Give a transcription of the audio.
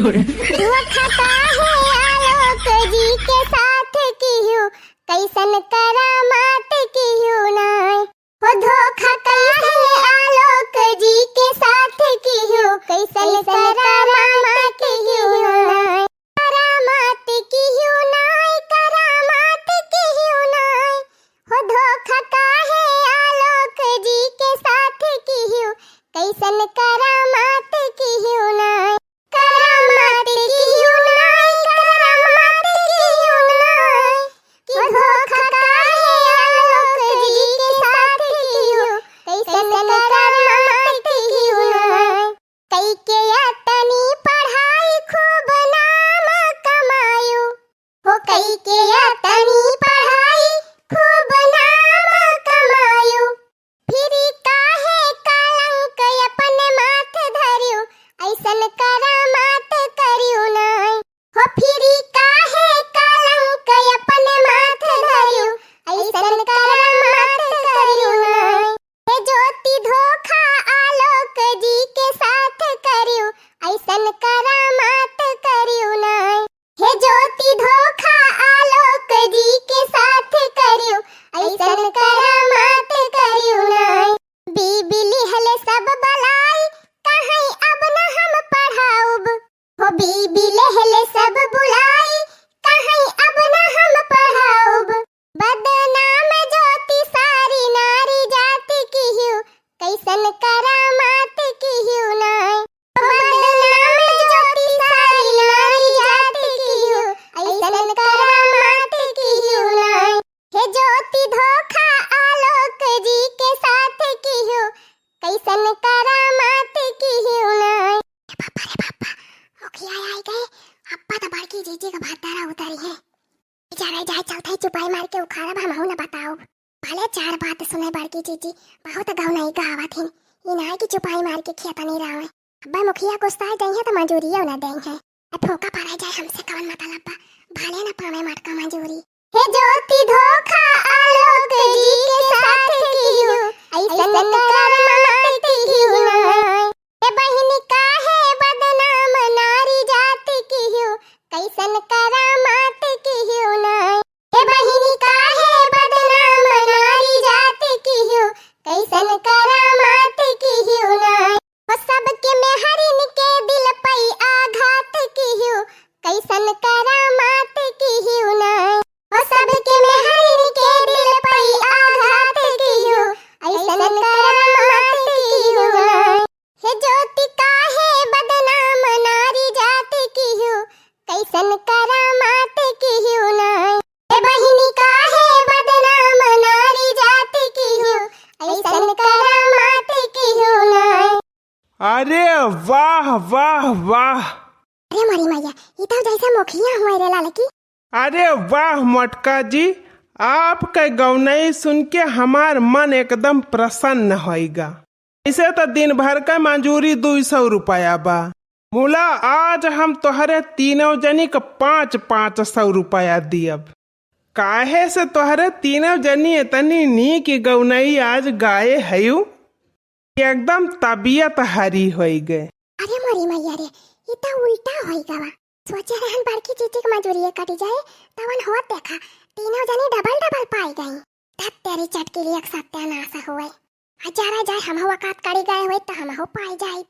धुआं खाता है आलोक जी के साथ की हूँ, कैसन करामात की हूँ नाय। हो धोखा खाता है आलोक जी के साथ की हूँ, कैसन करामात की हूँ नाय। करामात की हूँ नाय, करामात की हूँ नाय। हो धोखा खाता है आलोक जी के साथ की हूँ, कैसन करामात की हूँ नाय। करामात की हूँ नाय, करामात की हूँ नाय। कि धोखा खाता है आलोक जी के साथ की हूँ, कैसन करामात की हूँ नाय। कई के यातनी पढ़ाई खूब नाम कमायो, हो कई के यातनी पढ़ाई खूब नाम कमायो। फिर काहे कलंक अपने माथ धरियो, ऐसन करामात करियो नाय। हो फिर काहे कलंक अपने माथ धरियो, ऐसन करामात करियो नाय। हे ज्योति धोखा आलोक जी के साथ करियो, ऐसन करामात करियो नाय। हे ज्योति धोखा आलोक जी के साथ करियो, ऐसन करामात करियो नाय। बीबीली हले सब बलाई, कहीं अब न हम पढ़ाऊब। हो बीबीले हले सब बुलाई, कहीं अब न हम पढ़ाऊब। बदनाम ज्योति सारी नारी जाति की हूँ, कैसन करामात की हूँ नाय। बदनाम ज्योति सारी नारी जाति की हूँ, ऐसन करामात की हूँ नाय। हे ज्योति धोखा आलोक जी के साथ की हूँ, कैसन करामात की हूँ नाय। पापा रे पापा, मुखिया आई गए। अप्पा तो बड़की जीजी का भातारा उतारी है। बेचारा जाए चलते चुपाई मार के उखाड़ा हम न बताओ। भले चार बात सुने बड़की जीजी, बहुत गाँव नहीं कहावत है। ये ना है कि चुपाई मार के खेता नहीं रहा है। अब्बा मुखिया गुस्सा देंगे तो मंजूरी ना देंगे। अब फोका पड़ा जाए हमसे कवन मतलब बा, भले न पावे मटका मंजूरी। हे ज्योति धोखा आलोक जी के साथ की हूँ, ऐसन करामात की हूँ नाय। हे बहिनी काहे बदनाम नारी जाति की हूँ, कैसन करामात की हूँ नाय। हे बहिनी काहे बदनाम नारी जाति की हूँ, कैसन करामात की हूँ नाय। हो सबके मेहरिन के दिल पई आघात की हूँ, कैसन करामात की हूँ नाय। हो सबके मेहरिन के दिल पई आघात की हूँ, ऐसन करामात की हूँ नाय। हे ज्योति काहे बदनाम नारी जाति की हूँ, कैसन करामात की हूँ नाय। हे बहिनी काहे बदनाम नारी जाति की हूँ, ऐसन करामात की हूँ नाय। अरे वाह वाह वाह। अरे मरी मैया, ये तो जैसे मुखिया हुआ रे लालकी। अरे वाह मटका जी, आपका गौनई सुन के हमार मन एकदम प्रसन्न होएगा। इसे तो दिन भर का मंजूरी 200 रुपया बा। मुला आज हम तोहरे तीनों जनी का 500 रुपया दियब। काहे से तोहरे तीनों जनी इतनी नीक गौनई आज गाए हयू, एकदम तबीयत हरी होई गए। अरे मरी मैया रे, ये तो उल्टा होएगा बा। सोचे रहन बड़की चीची की मंजूरी कटी जाए, तवन होत देखा तीनों जनी डबल पाई गई। तब तेरी चटकी लिए सत्यानाश हुए। हजारा जाए हम वकात कड़ी गए हुए तो हम हो पाई जाए।